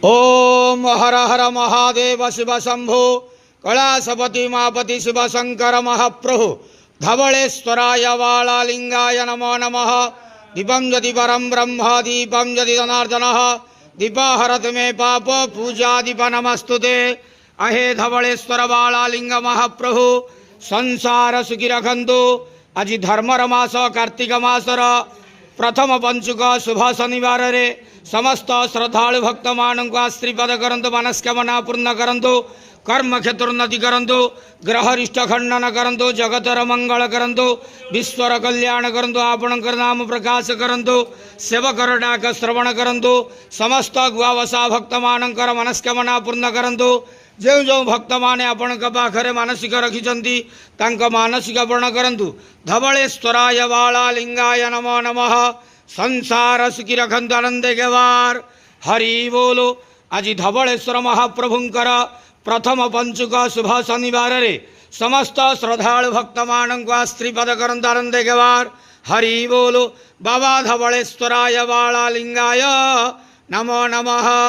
ओम हर हर महादेव शिव शंभो कैलासपति मापति शिव शंकर महाप्रभु धवलेश्वराय वालालिंगाय नमो नमः। दीपं यदि परम ब्रह्म दीपं यदि जनार्दनः दीपहरत मे पाप पूजा दीप नमस्तुते। अहे धवलेश्वर वालालिंग महाप्रभु संसार सुखी रखंतु। आज धर्मर मास कार्तिक मासर प्रथम पंचुक शुभ शनिवार रे समस्त श्रद्धालु भक्त मानक आशीर्वाद करंतु, मनस्कामना पूर्ण करंतु, कर्म क्षेत्रोन्नति करंतु, ग्रहरिष्ट खंडन करंतु, जगतर मंगल करंतु, विश्वर कल्याण करंतु, आपणकर नाम प्रकाश करंतु, सेवकर डाक श्रवण करंतु, समस्त गुआवसा भक्त मानकर मनस्कामना पूर्ण करंतु। जो जो भक्त माने आपण पाखरे मानसिक रखिछंती तांक मानसिक पूर्ण करंतु। धवलेश्वराय वालालिंगाय नमो नमः। संसार सुखी रखंतु आनंद गेवार हरि बोलो। आज धवलेश्वर महाप्रभुंकर प्रथम पंचुक शुभ शनिवार रे समस्त श्रद्धालु भक्त मानक आशीर्वाद करंतु आनंद गेवार हरि बोलो। बाबा धवलेश्वराय वालालिंगाय नमो नमः।